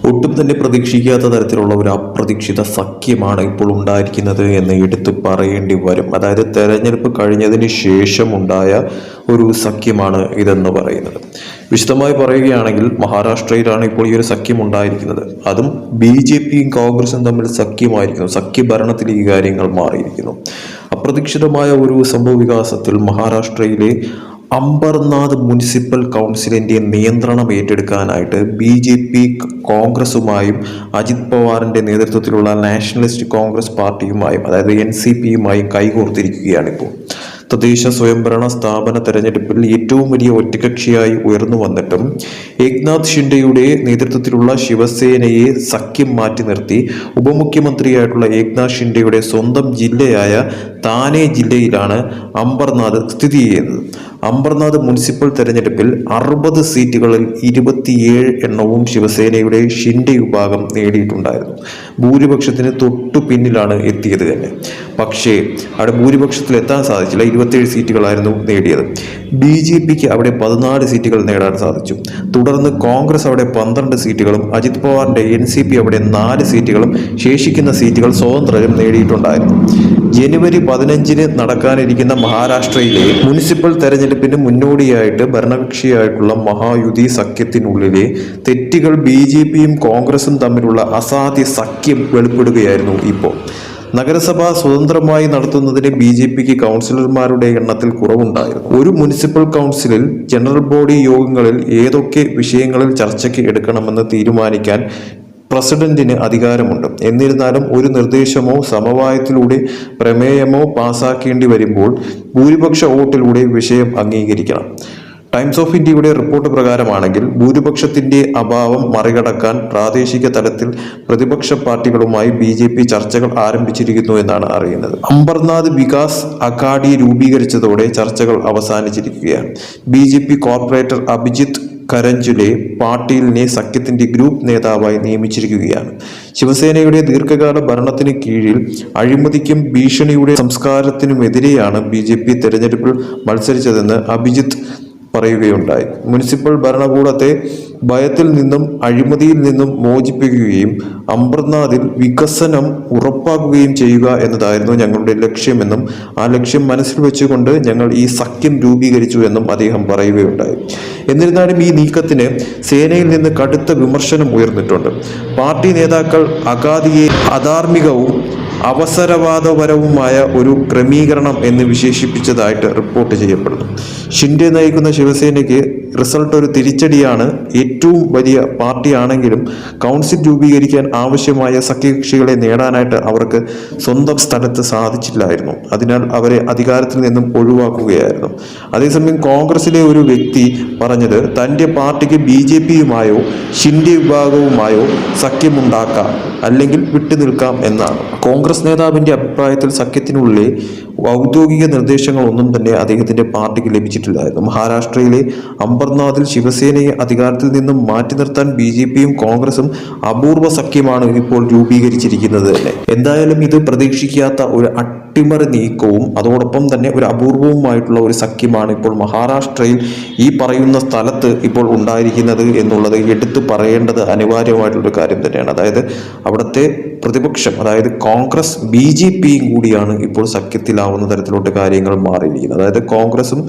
ഒട്ടും തന്നെ പ്രതീക്ഷിക്കാത്ത തരത്തിലുള്ള ഒരു അപ്രതീക്ഷിത സഖ്യമാണ് ഇപ്പോൾ ഉണ്ടായിരിക്കുന്നത് എന്ന് എടുത്തു പറയേണ്ടി വരും. അതായത് തെരഞ്ഞെടുപ്പ് കഴിഞ്ഞതിന് ശേഷം ഉണ്ടായ ഒരു സഖ്യമാണ് ഇതെന്ന് പറയുന്നത്. വിശദമായി പറയുകയാണെങ്കിൽ മഹാരാഷ്ട്രയിലാണ് ഇപ്പോൾ ഈ ഒരു സഖ്യം ഉണ്ടായിരിക്കുന്നത്. അതും BJPയും കോൺഗ്രസും തമ്മിൽ സഖ്യമായിരിക്കുന്നു. സഖ്യഭരണത്തിൽ ഈ കാര്യങ്ങൾ മാറിയിരിക്കുന്നു. അപ്രതീക്ഷിതമായ ഒരു സംഭവ വികാസത്തിൽ മഹാരാഷ്ട്രയിലെ അംബർനാഥ് മുനിസിപ്പൽ കൗൺസിലിന്റെ നിയന്ത്രണം ഏറ്റെടുക്കാനായിട്ട് BJP കോൺഗ്രസുമായും അജിത് പവാറിന്റെ നേതൃത്വത്തിലുള്ള നാഷണലിസ്റ്റ് കോൺഗ്രസ് പാർട്ടിയുമായും അതായത് NCPയുമായും കൈകോർത്തിരിക്കുകയാണിപ്പോൾ. തദ്ദേശ സ്വയംഭരണ സ്ഥാപന തെരഞ്ഞെടുപ്പിൽ ഏറ്റവും വലിയ ഒറ്റകക്ഷിയായി ഉയർന്നു വന്നിട്ടും ഏക്നാഥ് ഷിൻഡെയുടെ നേതൃത്വത്തിലുള്ള ശിവസേനയെ സഖ്യം മാറ്റി നിർത്തി ഉപമുഖ്യമന്ത്രിയായിട്ടുള്ള ഏക്നാഥ് ഷിൻഡെയുടെ സ്വന്തം ജില്ലയായ താനെ ജില്ലയിലാണ് അംബർനാഥ് സ്ഥിതി ചെയ്യുന്നത്. അംബർനാഥ് മുനിസിപ്പൽ തെരഞ്ഞെടുപ്പിൽ 60 സീറ്റുകളിൽ 27 എണ്ണവും ശിവസേനയുടെ ഷിൻഡെ വിഭാഗം നേടിയിട്ടുണ്ടായിരുന്നു. ഭൂരിപക്ഷത്തിന് തൊട്ടു പിന്നിലാണ് എത്തിയത് തന്നെ. പക്ഷേ അവിടെ ഭൂരിപക്ഷത്തിൽ എത്താൻ സാധിച്ചില്ല. 27 സീറ്റുകളായിരുന്നു നേടിയത്. BJPക്ക് അവിടെ 14 സീറ്റുകൾ നേടാൻ സാധിച്ചു. തുടർന്ന് കോൺഗ്രസ് അവിടെ 12 സീറ്റുകളും അജിത് പവാറിന്റെ NCP അവിടെ 4 സീറ്റുകളും ശേഷിക്കുന്ന സീറ്റുകൾ സ്വതന്ത്രരും നേടിയിട്ടുണ്ടായിരുന്നു. ജനുവരി 15-ന് നടക്കാനിരിക്കുന്ന മഹാരാഷ്ട്രയിലെ മുനിസിപ്പൽ തെരഞ്ഞെടുപ്പിന് മുന്നോടിയായിട്ട് ഭരണകക്ഷിയായിട്ടുള്ള മഹായുതി സഖ്യത്തിനുള്ളിലെ തെറ്റുകൾ BJPയും കോൺഗ്രസും തമ്മിലുള്ള അസാധ്യ സഖ്യം വെളിപ്പെടുകയായിരുന്നു ഇപ്പോൾ. നഗരസഭ സ്വതന്ത്രമായി നടത്തുന്നതിന് BJPക്ക് കൗൺസിലർമാരുടെ എണ്ണത്തിൽ കുറവുണ്ടായിരുന്നു. ഒരു മുനിസിപ്പൽ കൗൺസിലിൽ ജനറൽ ബോഡി യോഗങ്ങളിൽ ഏതൊക്കെ വിഷയങ്ങളിൽ ചർച്ചയ്ക്ക് എടുക്കണമെന്ന് തീരുമാനിക്കാൻ പ്രസിഡന്റിന് അധികാരമുണ്ട്. എന്നിരുന്നാലും ഒരു നിർദ്ദേശമോ സമവായത്തിലൂടെ പ്രമേയമോ പാസാക്കേണ്ടി വരുമ്പോൾ ഭൂരിപക്ഷ വോട്ടിലൂടെ വിഷയം അംഗീകരിക്കണം. ടൈംസ് ഓഫ് ഇന്ത്യയുടെ റിപ്പോർട്ട് പ്രകാരമാണെങ്കിൽ ഭൂരിപക്ഷത്തിന്റെ അഭാവം മറികടക്കാൻ പ്രാദേശിക തലത്തിൽ പ്രതിപക്ഷ പാർട്ടികളുമായി BJP ചർച്ചകൾ ആരംഭിച്ചിരിക്കുന്നു എന്നാണ് അറിയുന്നത്. അംബർനാഥ് വികാസ് അഘാഡി രൂപീകരിച്ചതോടെ ചർച്ചകൾ അവസാനിച്ചിരിക്കുകയാണ്. BJP കോർപ്പറേറ്റർ അഭിജിത്ത് കരഞ്ജുലെ പാട്ടീലിനെ സഖ്യത്തിന്റെ ഗ്രൂപ്പ് നേതാവായി നിയമിച്ചിരിക്കുകയാണ്. ശിവസേനയുടെ ദീർഘകാല ഭരണത്തിന് കീഴിൽ അഴിമതിക്കും ഭീഷണിയുടെ സംസ്കാരത്തിനുമെതിരെയാണ് BJP തെരഞ്ഞെടുപ്പിൽ മത്സരിച്ചതെന്ന് അഭിജിത്ത് പറയുകയുണ്ടായി. മുനിസിപ്പൽ ഭരണകൂടത്തെ ഭയത്തിൽ നിന്നും അഴിമതിയിൽ നിന്നും മോചിപ്പിക്കുകയും അംബർനാഥിൽ വികസനം ഉറപ്പാക്കുകയും ചെയ്യുക എന്നതായിരുന്നു ഞങ്ങളുടെ ലക്ഷ്യമെന്നും ആ ലക്ഷ്യം മനസ്സിൽ വെച്ചുകൊണ്ട് ഞങ്ങൾ ഈ സഖ്യം രൂപീകരിച്ചു എന്നും അദ്ദേഹം പറയുകയുണ്ടായി. എന്നിരുന്നാലും ഈ നീക്കത്തിന് സേനയിൽ നിന്ന് കടുത്ത വിമർശനം ഉയർന്നിട്ടുണ്ട്. പാർട്ടി നേതാക്കൾ അഗാദിയെ അധാർമികവും അവസരവാദപരവുമായ ഒരു ക്രമീകരണം എന്ന് വിശേഷിപ്പിച്ചതായിട്ട് റിപ്പോർട്ട് ചെയ്യപ്പെടുന്നു. ഷിൻഡെ നയിക്കുന്ന ശിവസേനയ്ക്ക് റിസൾട്ട് ഒരു തിരിച്ചടിയാണ്. ഏറ്റവും വലിയ പാർട്ടിയാണെങ്കിലും കൗൺസിൽ രൂപീകരിക്കാൻ ആവശ്യമായ സഖ്യകക്ഷികളെ നേടാനായിട്ട് അവർക്ക് സ്വന്തം സ്ഥലത്ത് സാധിച്ചില്ലായിരുന്നു. അതിനാൽ അവരെ അധികാരത്തിൽ നിന്നും ഒഴിവാക്കുകയായിരുന്നു. അതേസമയം കോൺഗ്രസിലെ ഒരു വ്യക്തി പറഞ്ഞത് തൻ്റെ പാർട്ടിക്ക് BJPയുമായോ ഷിൻഡെ വിഭാഗവുമായോ സഖ്യമുണ്ടാക്കാം, അല്ലെങ്കിൽ വിട്ടുനിൽക്കാം എന്നാണ്. കോൺഗ്രസ് നേതാവിന്റെ അഭിപ്രായത്തിൽ സഖ്യത്തിനുള്ളിലെ ഔദ്യോഗിക നിർദ്ദേശങ്ങളൊന്നും തന്നെ അദ്ദേഹത്തിന്റെ പാർട്ടിക്ക് ലഭിച്ചിട്ടില്ലായിരുന്നു. മഹാരാഷ്ട്രയിലെ അംബർനാഥിൽ ശിവസേനയെ അധികാരത്തിൽ നിന്നും മാറ്റി നിർത്താൻ BJPയും കോൺഗ്രസും അപൂർവ സഖ്യമാണ് ഇപ്പോൾ രൂപീകരിച്ചിരിക്കുന്നത് തന്നെ. എന്തായാലും ഇത് പ്രതീക്ഷിക്കാത്ത ഒരു അട്ടിമറി നീക്കവും അതോടൊപ്പം തന്നെ ഒരു അപൂർവവുമായിട്ടുള്ള ഒരു സഖ്യമാണ് ഇപ്പോൾ മഹാരാഷ്ട്രയിൽ ഈ പറയുന്ന സ്ഥലത്ത് ഇപ്പോൾ ഉണ്ടായിരിക്കുന്നത് എന്നുള്ളത് എടുത്തു പറയേണ്ടത് അനിവാര്യമായിട്ടുള്ളൊരു കാര്യം തന്നെയാണ്. അതായത് അവിടുത്തെ പ്രതിപക്ഷം അതായത് കോൺഗ്രസ് BJPയും കൂടിയാണ് ഇപ്പോൾ സഖ്യത്തിലാവുന്ന തരത്തിലോട്ട് കാര്യങ്ങൾ മാറിയിരിക്കുന്നത്. അതായത് കോൺഗ്രസും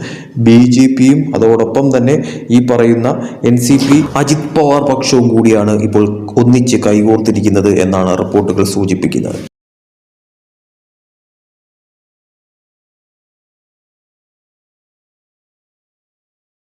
BJPയും അതോടൊപ്പം തന്നെ ഈ പറയുന്ന NCP അജിത് പവാർ പക്ഷവും കൂടിയാണ് ഇപ്പോൾ ഒന്നിച്ച് കൈകോർത്തിരിക്കുന്നത് എന്നാണ് റിപ്പോർട്ടുകൾ സൂചിപ്പിക്കുന്നത്.